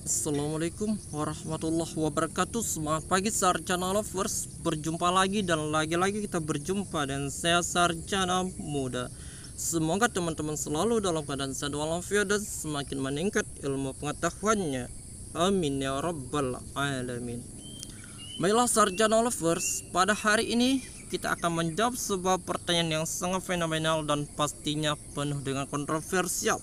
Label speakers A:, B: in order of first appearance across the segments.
A: Assalamualaikum warahmatullahi wabarakatuh. Semangat pagi Sarjana Lovers. Berjumpa lagi dan lagi-lagi kita berjumpa dan saya Sarjana Muda. Semoga teman-teman selalu dalam keadaan sehat walafiat dan semakin meningkat ilmu pengetahuannya. Amin ya rabbal alamin. Baiklah Sarjana Lovers, pada hari ini kita akan menjawab sebuah pertanyaan yang sangat fenomenal dan pastinya penuh dengan kontroversial.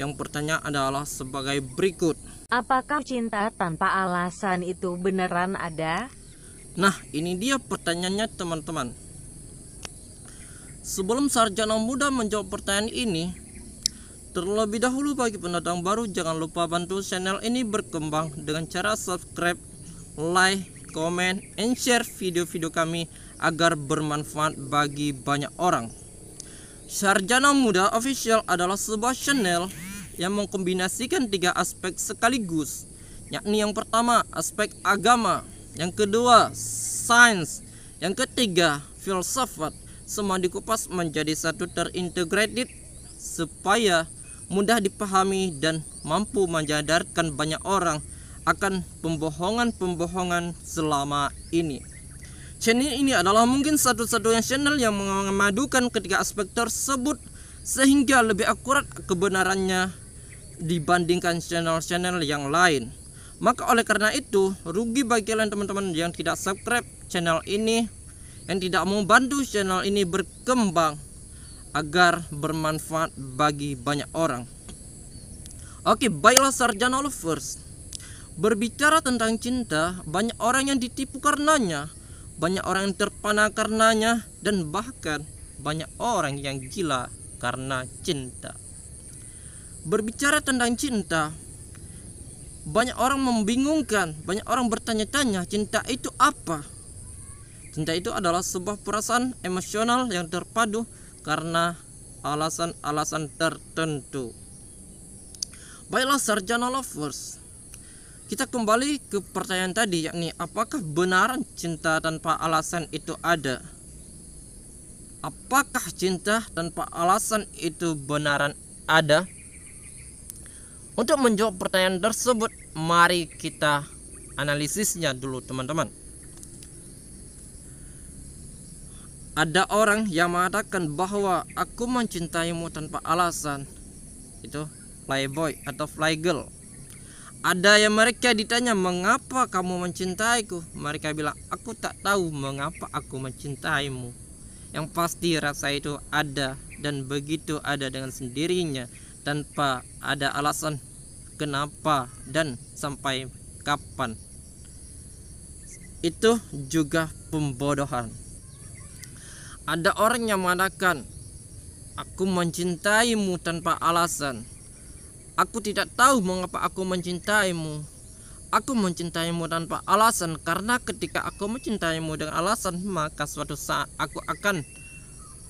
A: Yang pertanyaan adalah sebagai berikut.
B: Apakah cinta tanpa alasan itu beneran ada?
A: Nah, ini dia pertanyaannya teman-teman. Sebelum Sarjana Muda menjawab pertanyaan ini, terlebih dahulu bagi pendatang baru jangan lupa bantu channel ini berkembang dengan cara subscribe, like, comment, and share video-video kami agar bermanfaat bagi banyak orang. Sarjana Muda Official adalah sebuah channel yang mengkombinasikan tiga aspek sekaligus, yakni yang pertama aspek agama, yang kedua sains, yang ketiga filsafat. Semua dikupas menjadi satu terintegrated supaya mudah dipahami dan mampu menyadarkan banyak orang akan pembohongan-pembohongan selama ini. Channel ini adalah mungkin satu-satunya channel yang memadukan ketiga aspek tersebut sehingga lebih akurat kebenarannya dibandingkan channel-channel yang lain. Maka oleh karena itu rugi bagi kalian teman-teman yang tidak subscribe channel ini, yang tidak mau bantu channel ini berkembang agar bermanfaat bagi banyak orang. Oke, baiklah Sarjana Lovers. Berbicara tentang cinta, banyak orang yang ditipu karenanya, banyak orang yang terpana karenanya, dan bahkan banyak orang yang gila karena cinta. Berbicara tentang cinta, banyak orang membingungkan, banyak orang bertanya-tanya, cinta itu apa? Cinta itu adalah sebuah perasaan emosional yang terpadu karena alasan-alasan tertentu. Baiklah Sarjana Lovers, kita kembali ke pertanyaan tadi, yakni apakah benaran cinta tanpa alasan itu ada? Apakah cinta tanpa alasan itu benaran ada? Untuk menjawab pertanyaan tersebut, mari kita analisisnya dulu teman-teman. Ada orang yang mengatakan bahwa aku mencintaimu tanpa alasan. Itu playboy atau fly girl. Ada yang mereka ditanya, mengapa kamu mencintaiku? Mereka bilang, aku tak tahu mengapa aku mencintaimu. Yang pasti rasa itu ada, dan begitu ada dengan sendirinya tanpa ada alasan kenapa dan sampai kapan. Itu juga pembodohan. Ada orang yang mengatakan, aku mencintaimu tanpa alasan. Aku tidak tahu mengapa aku mencintaimu. Aku mencintaimu tanpa alasan karena ketika aku mencintaimu dengan alasan, maka suatu saat aku akan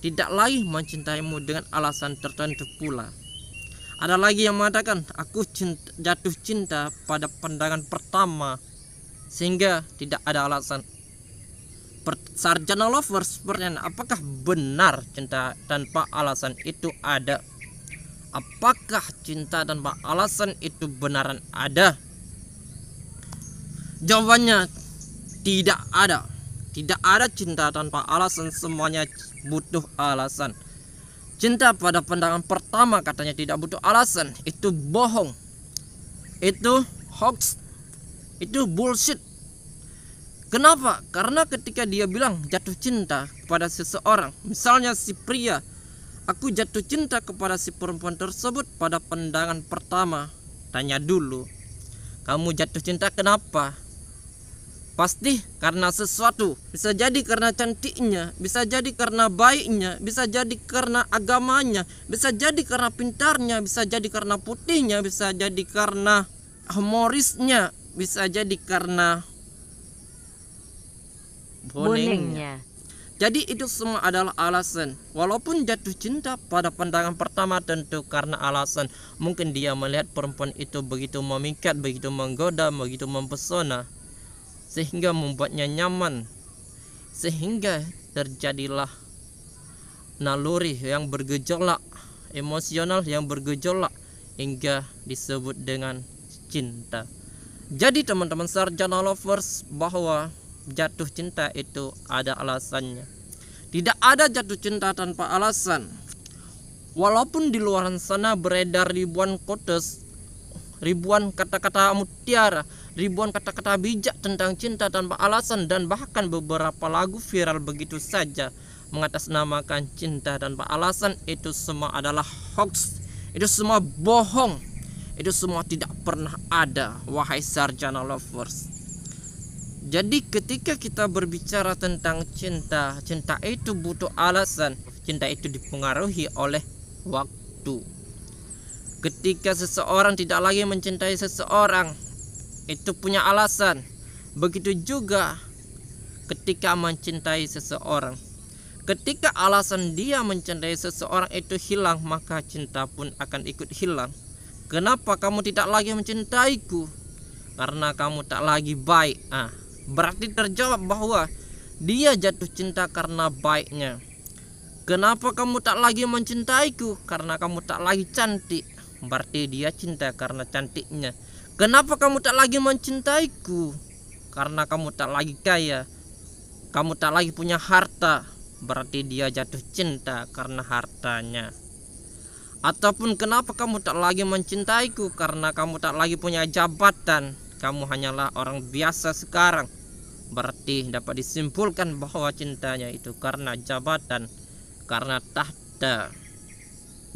A: tidak lagi mencintaimu dengan alasan tertentu pula. Ada lagi yang mengatakan, aku jatuh cinta pada pandangan pertama sehingga tidak ada alasan. Sarjana Lovers, pertanyaan, apakah benar cinta tanpa alasan itu ada? Apakah cinta tanpa alasan itu benaran ada? Jawabannya tidak ada. Tidak ada cinta tanpa alasan, semuanya butuh alasan. Cinta pada pandangan pertama katanya tidak butuh alasan, itu bohong, itu hoax, itu bullshit. Kenapa? Karena ketika dia bilang jatuh cinta kepada seseorang, misalnya si pria, aku jatuh cinta kepada si perempuan tersebut pada pandangan pertama. Tanya dulu, kamu jatuh cinta kenapa? Pasti karena sesuatu. Bisa jadi karena cantiknya, bisa jadi karena baiknya, bisa jadi karena agamanya, bisa jadi karena pintarnya, bisa jadi karena putihnya, bisa jadi karena humorisnya, bisa jadi karena bonengnya. Jadi itu semua adalah alasan. Walaupun jatuh cinta pada pandangan pertama tentu karena alasan. Mungkin dia melihat perempuan itu begitu memikat, begitu menggoda, begitu mempesona, sehingga membuatnya nyaman, sehingga terjadilah naluri yang bergejolak, emosional yang bergejolak, hingga disebut dengan cinta. Jadi teman-teman sarjana lovers, bahwa jatuh cinta itu ada alasannya. Tidak ada jatuh cinta tanpa alasan. Walaupun di luar sana beredar ribuan quotes, ribuan kata-kata mutiara, ribuan kata-kata bijak tentang cinta tanpa alasan, dan bahkan beberapa lagu viral begitu saja mengatasnamakan cinta tanpa alasan, itu semua adalah hoax. Itu semua bohong. Itu semua tidak pernah ada, wahai sarjana lovers. Jadi ketika kita berbicara tentang cinta, cinta itu butuh alasan. Cinta itu dipengaruhi oleh waktu. Ketika seseorang tidak lagi mencintai seseorang, itu punya alasan. Begitu juga ketika mencintai seseorang. Ketika alasan dia mencintai seseorang itu hilang, maka cinta pun akan ikut hilang. Kenapa kamu tidak lagi mencintaiku? Karena kamu tak lagi baik. Berarti terjawab bahwa dia jatuh cinta karena baiknya. Kenapa kamu tak lagi mencintaiku? Karena kamu tak lagi cantik. Berarti dia cinta karena cantiknya. Kenapa kamu tak lagi mencintaiku? Karena kamu tak lagi kaya. Kamu tak lagi punya harta. Berarti dia jatuh cinta karena hartanya. Ataupun kenapa kamu tak lagi mencintaiku? Karena kamu tak lagi punya jabatan. Kamu hanyalah orang biasa sekarang. Berarti dapat disimpulkan bahwa cintanya itu karena jabatan, karena tahta,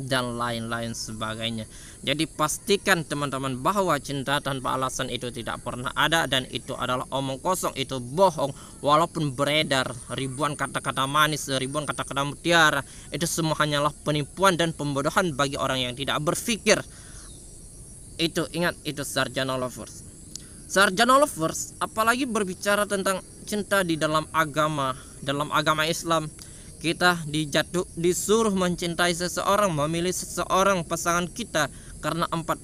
A: dan lain-lain sebagainya. Jadi pastikan teman-teman bahwa cinta tanpa alasan itu tidak pernah ada, dan itu adalah omong kosong, itu bohong. Walaupun beredar ribuan kata-kata manis, ribuan kata-kata mutiara, itu semua hanyalah penipuan dan pembodohan bagi orang yang tidak berpikir. Itu ingat, itu sarjana lovers. Sarjana lovers, apalagi berbicara tentang cinta di dalam agama Islam, kita disuruh mencintai seseorang, memilih seseorang pasangan kita karena 4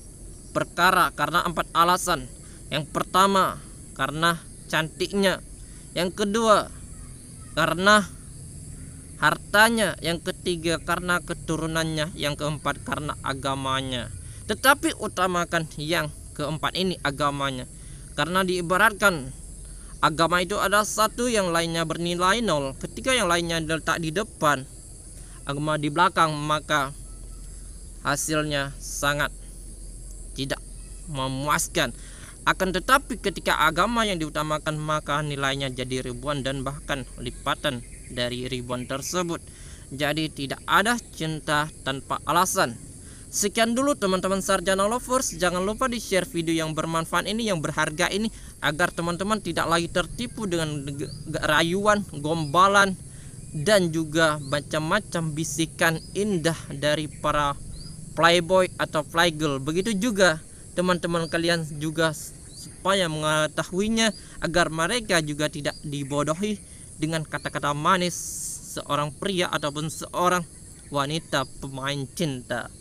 A: perkara, karena 4 alasan. Yang pertama, karena cantiknya. Yang kedua, karena hartanya. Yang ketiga, karena keturunannya. Yang keempat, karena agamanya. Tetapi utamakan yang keempat ini, agamanya. Karena diibaratkan agama itu ada satu, yang lainnya bernilai 0. Ketika yang lainnya letak di depan, agama di belakang, maka hasilnya sangat tidak memuaskan. Akan tetapi ketika agama yang diutamakan, maka nilainya jadi ribuan dan bahkan lipatan dari ribuan tersebut. Jadi tidak ada cinta tanpa alasan. Sekian dulu teman-teman sarjana lovers. Jangan lupa di share video yang bermanfaat ini, yang berharga ini, agar teman-teman tidak lagi tertipu dengan rayuan, gombalan, dan juga macam-macam bisikan indah dari para playboy atau playgirl. Begitu juga teman-teman kalian juga, supaya mengetahuinya, agar mereka juga tidak dibodohi dengan kata-kata manis seorang pria ataupun seorang wanita pemain cinta.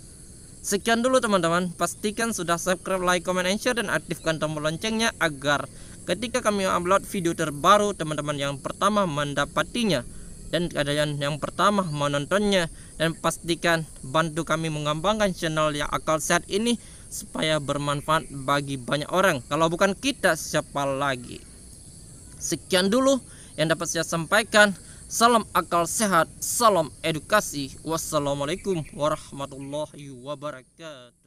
A: Sekian dulu teman-teman, pastikan sudah subscribe, like, comment, and share, dan aktifkan tombol loncengnya agar ketika kami upload video terbaru, teman-teman yang pertama mendapatinya dan kalian yang pertama menontonnya. Dan pastikan bantu kami mengembangkan channel yang akal sehat ini supaya bermanfaat bagi banyak orang. Kalau bukan kita, siapa lagi? Sekian dulu yang dapat saya sampaikan. Salam akal sehat, salam edukasi. Wassalamualaikum warahmatullahi wabarakatuh.